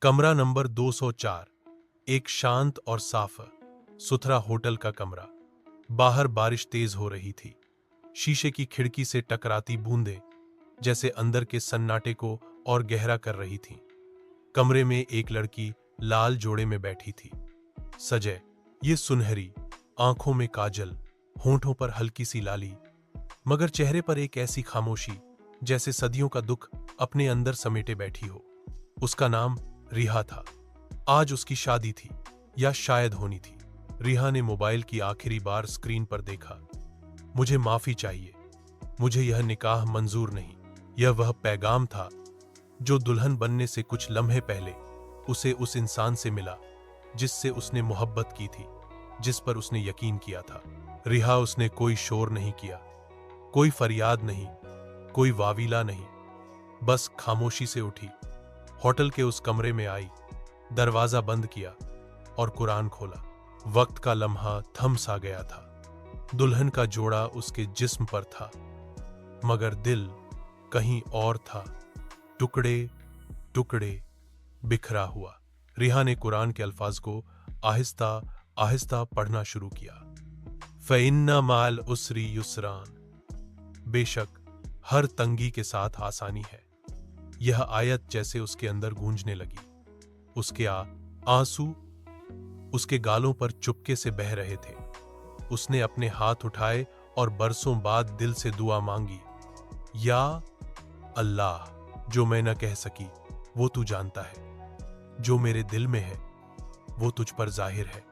कमरा नंबर 204। एक शांत और साफ सुथरा होटल का कमरा। बाहर बारिश तेज हो रही थी। शीशे की खिड़की से टकराती बूंदें जैसे अंदर के सन्नाटे को और गहरा कर रही थीं। कमरे में एक लड़की लाल जोड़े में बैठी थी। सजय, ये सुनहरी, आंखों में काजल, होंठों पर हल्की सी लाली, मगर चेहरे पर एक ऐसी खामोशी जैसे सदियों का दुख अपने अंदर समेटे बैठी हो। उसका नाम रिहा था। आज उसकी शादी थी, या शायद होनी थी। रिहा ने मोबाइल की आखिरी बार स्क्रीन पर देखा। मुझे माफी चाहिए, मुझे यह निकाह मंजूर नहीं। यह वह पैगाम था जो दुल्हन बनने से कुछ लम्हे पहले उसे उस इंसान से मिला जिससे उसने मोहब्बत की थी, जिस पर उसने यकीन किया था। रिहा, उसने कोई शोर नहीं किया, कोई फरियाद नहीं, कोई वावीला नहीं, बस खामोशी से उठी, होटल के उस कमरे में आई, दरवाजा बंद किया और कुरान खोला। वक्त का लम्हा थम सा गया था। दुल्हन का जोड़ा उसके जिस्म पर था, मगर दिल कहीं और था, टुकड़े टुकड़े बिखरा हुआ। रिहा ने कुरान के अल्फाज को आहिस्ता आहिस्ता पढ़ना शुरू किया। फ़इन्ना माल उसरी युसरान, बेशक हर तंगी के साथ आसानी है। यह आयत जैसे उसके अंदर गूंजने लगी। उसके आंसू उसके गालों पर चुपके से बह रहे थे। उसने अपने हाथ उठाए और बरसों बाद दिल से दुआ मांगी, या अल्लाह, जो मैं न कह सकी वो तू जानता है, जो मेरे दिल में है वो तुझ पर जाहिर है।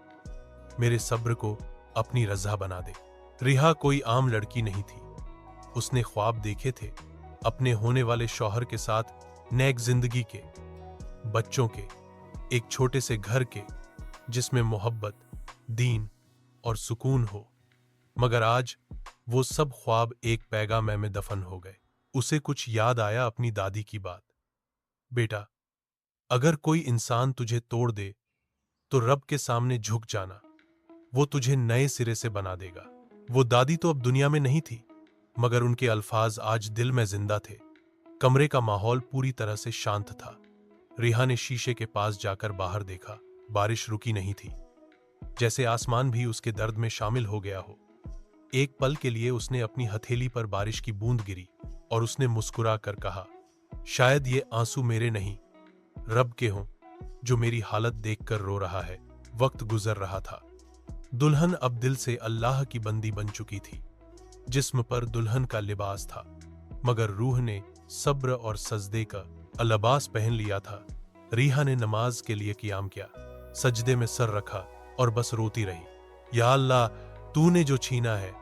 मेरे सब्र को अपनी रज़ा बना दे। रिहा कोई आम लड़की नहीं थी। उसने ख्वाब देखे थे, अपने होने वाले शौहर के साथ नेक जिंदगी के, बच्चों के, एक छोटे से घर के जिसमें मोहब्बत, दीन और सुकून हो। मगर आज वो सब ख्वाब एक पैगाम में दफन हो गए। उसे कुछ याद आया अपनी दादी की बात। बेटा, अगर कोई इंसान तुझे तोड़ दे तो रब के सामने झुक जाना, वो तुझे नए सिरे से बना देगा। वो दादी तो अब दुनिया में नहीं थी, मगर उनके अल्फाज आज दिल में जिंदा थे। कमरे का माहौल पूरी तरह से शांत था। रिहा ने शीशे के पास जाकर बाहर देखा। बारिश रुकी नहीं थी, जैसे आसमान भी उसके दर्द में शामिल हो गया हो। एक पल के लिए उसने अपनी हथेली पर बारिश की बूंद गिरी और उसने मुस्कुरा कर कहा, शायद ये आंसू मेरे नहीं, रब के हों, जो मेरी हालत देखकर रो रहा है। वक्त गुजर रहा था। दुल्हन अब दिल से अल्लाह की बंदी बन चुकी थी। जिस्म पर दुल्हन का लिबास था, मगर रूह ने सब्र और सजदे का अलिबास पहन लिया था। रिहा ने नमाज के लिए क़ियाम किया, सजदे में सर रखा और बस रोती रही। या अल्लाह, तूने जो छीना है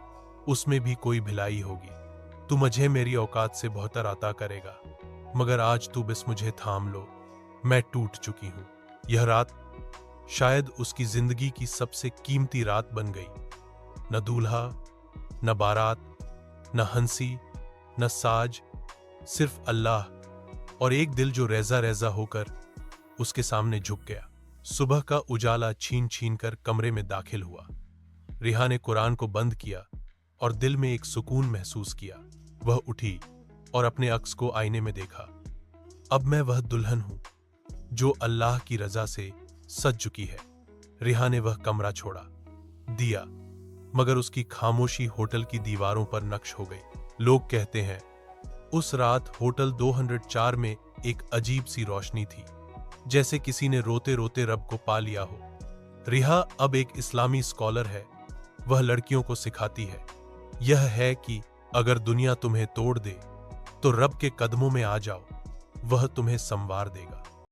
उसमें भी कोई भिलाई होगी। तू मुझे मेरी औकात से बेहतर अता करेगा, मगर आज तू बस मुझे थाम लो, मैं टूट चुकी हूं। यह रात शायद उसकी जिंदगी की सबसे कीमती रात बन गई। न दूल्हा, न बारात, न हंसी, न साज, सिर्फ अल्लाह और एक दिल जो रेजा रेजा होकर उसके सामने झुक गया। सुबह का उजाला छीन छीन कर कमरे में दाखिल हुआ। रिहा ने कुरान को बंद किया और दिल में एक सुकून महसूस किया। वह उठी और अपने अक्स को आईने में देखा। अब मैं वह दुल्हन हूं जो अल्लाह की रजा से सज चुकी है। रिहा ने वह कमरा छोड़ा दिया, मगर उसकी खामोशी होटल की दीवारों पर नक्श हो गई। लोग कहते हैं उस रात होटल 204 में एक अजीब सी रोशनी थी, जैसे किसी ने रोते रोते रब को पा लिया हो। रिहा अब एक इस्लामी स्कॉलर है। वह लड़कियों को सिखाती है, यह है कि अगर दुनिया तुम्हें तोड़ दे तो रब के कदमों में आ जाओ, वह तुम्हें संवार देगा।